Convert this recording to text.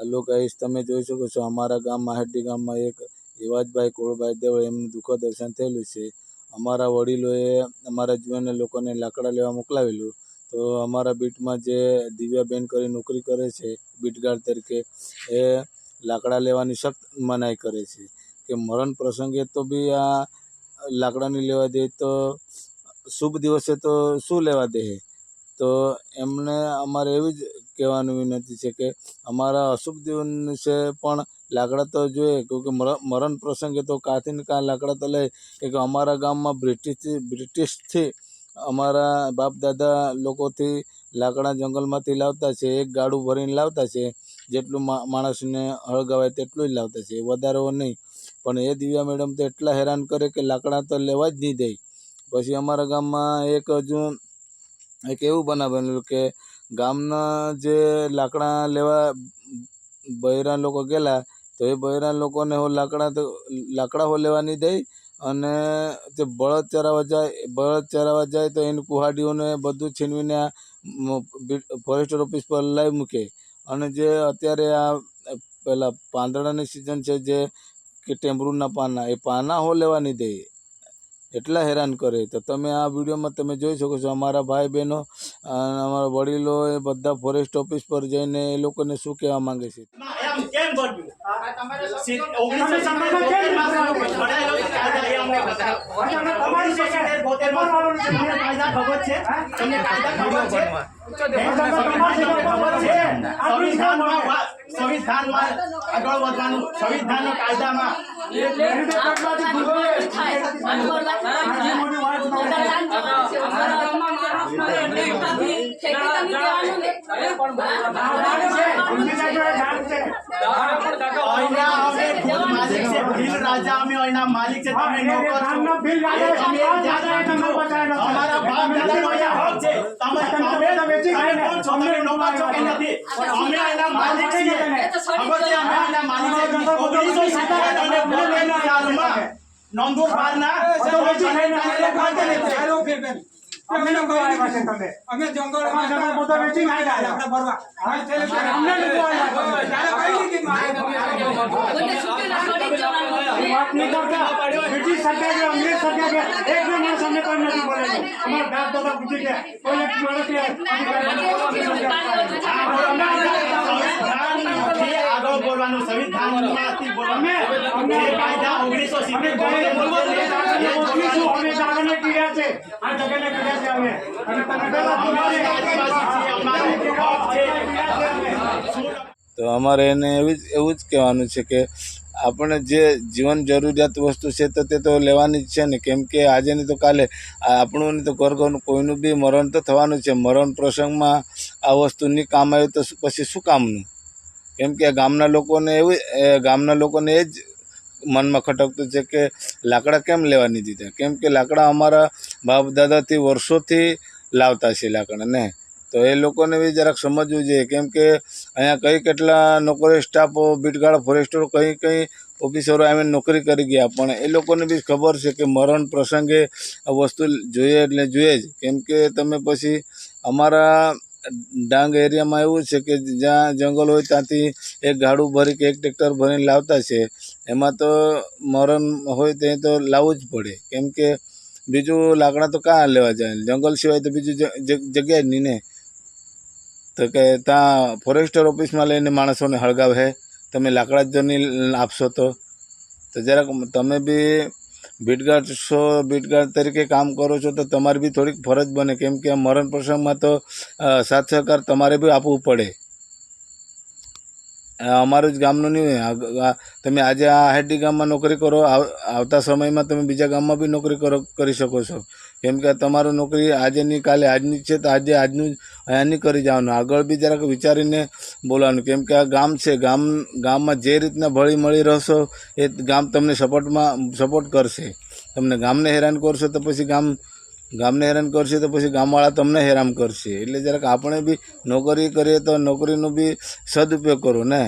Hello guys, તમે જોઈ શકો છો અમારા ગામમાં હાટી ગામમાં એક એવાજભાઈ કોળભાઈ દેવ એમનું દુઃખદ અવસાન થયેલું છે। અમારા વડીલોએ અમારા જીવનને લોકોને લાકડા લેવા મોકલાવેલું, તો અમારા બીટમાં જે દિવ્યાબેન કરી નોકરી કરે છે બીટગાર્ડ તરીકે, એ લાકડા લેવાની સખ્ત મનાઈ કરે છે કે મરણ પ્રસંગે તો બી આ લાકડાની લેવા દે, તો શુભ દિવસે તો શું લેવા દે। તો એમને અમારે એવી જ કહેવાની વિનંતી છે કે અમારા અશુભ દિવસે પણ લાકડા તો જોઈએ, કેમકે મરણ પ્રસંગે તો કાંથી ને કાં લાકડા તો લે। કે અમારા ગામમાં બ્રિટિશથી અમારા બાપ દાદા લોકોથી લાકડા જંગલમાંથી લાવતા છે, એક ગાડું ભરીને લાવતા છે, જેટલું માણસને હળગાવાય તેટલું જ લાવતા છે, વધારે નહીં। પણ એ દિવ્યા મેડમ તો એટલા હેરાન કરે કે લાકડા તો લેવા જ નહીં દે। પછી અમારા ગામમાં એક એવું બનાવેલું કે ગામના જે લાકડા લેવા બૈરા લોકો ગયેલા, તો એ બૈરા લોકોને લાકડા લેવા નહીં દે, અને જે બળદ ચરાવવા જાય તો એની કુહાડીઓને બધું છીનવીને ફોરેસ્ટર ઓફિસ પર લાવી મૂકે। અને જે અત્યારે આ પેલા પાંદડાની સિઝન છે, જે કે ટેમરૂના પાના, એ પાના લેવા નહીં દે, એટલા હેરાન કરે। તો તમે આ વિડીયોમાં તમે જોઈ શકો છો અમારા ભાઈ બહેનો અને અમારા વડીલો એ બધા ફોરેસ્ટ ઓફિસ પર જઈને એ લોકોને શું કહેવા માંગે છે। સંવિધાનમાં આગળ વધવાનું, સંવિધાનના કાયદામાં રાજા અમે એના માલિક છે, તમે નોકર છો, અમારા બાપ દાદાનો અહીંયા હક છે, તમે કોણ છો, તમે નોકર છો કે નથી? અમે એના માલિક છીએ, ખબર છે, અમે એના માલિક છીએ। 1970 અને 92 સાલમાં નંદુરબારના અમે જંગલમાં મોટો વેચી નાખ્યા આપણે ભરવા અમને લોકો વાત નહીં કરતા। બ્રિટિશ સરકાર કે અંગ્રેજ સરકાર કે એક બે માણસ અમને કોઈ નથી બોલે। અમારા બાપ દાદા પૂછી ગયા કોઈ એક માણસ આગળ બોલવાનું, સંવિધાનમાંથી બોલવાનું, અમે કાયદા 1980 તો અમારે એને એવું જ કહેવાનું છે કે આપણે જે જીવન જરૂરિયાત વસ્તુ છે તો તે તો લેવાની જ છે ને, કેમ કે આજે નહીં તો કાલે આપણું નહીં તો ઘરનું કોઈનું બી મરણ તો થવાનું છે। મરણ પ્રસંગમાં આ વસ્તુ નહીં કામ આવે તો પછી શું કામનું? કેમ કે ગામના લોકોને એ જ મનમાં ખટકતું છે કે લાકડા કેમ લેવા નહીં દીધા, કેમ કે લાકડા અમારા બાપ દાદાથી વર્ષોથી લાવતા છે લાકડા ને। તો એ લોકોને બી જરાક સમજવું જોઈએ, કેમ કે અહીંયા કેટલા નોકરી સ્ટાફો બીટગાર્ડ ફોરેસ્ટરો કઈ ઓફિસરો આવીને નોકરી કરી ગયા, પણ એ લોકોને બી ખબર છે કે મરણ પ્રસંગે આ વસ્તુ જોઈએ એટલે જોઈએ જ। કેમ કે તમે પછી અમારા ડાંગ એરિયામાં એવું છે કે જ્યાં જંગલ હોય ત્યાંથી એક ગાડું ભરી કે એક ટ્રેક્ટર ભરીને લાવતા છે, એમાં તો મરણ હોય ત્યાં તો લાવવું જ પડે, કેમ કે બીજું લાકડા તો ક્યાં લેવા જાય? જંગલ સિવાય તો બીજું જગ્યા જ નહીં ને। તો કે ત્યાં ફોરેસ્ટર ઓફિસમાં લઈને માણસોને હળગાવે, તમે લાકડા જ નહીં આપશો તો જરાક તમે બી બીટગાર્ડ તરીકે કામ કરો છો તો તમારી બી થોડીક ફરજ બને, કેમ કે મરણ પ્રસંગમાં તો સાથ સહકાર તમારે બી આપવું પડે। અમારું જ ગામનું નહીં હોય, તમે આજે આ હાટી ગામમાં નોકરી કરો, આવતા સમયમાં તમે બીજા ગામમાં બી નોકરી કરી શકો છો, કેમ કે તમારું નોકરી આજે નહીં કાલે આજની જ છે, તો આજે આજનું અહીંયા નહીં કરી જવાનું, આગળ બી જરાક વિચારીને બોલવાનું। કેમ કે આ ગામ છે, ગામમાં જે રીતના ભળી મળી રહેશો એ ગામ તમને સપોર્ટ કરશે। તમને ગામને હેરાન કરશો તો પછી ગામવાળા તમને હેરાન કરશે। એટલે જરાક આપણે બી નોકરી કરીએ તો નોકરીનો બી સદુપયોગ કરો ને।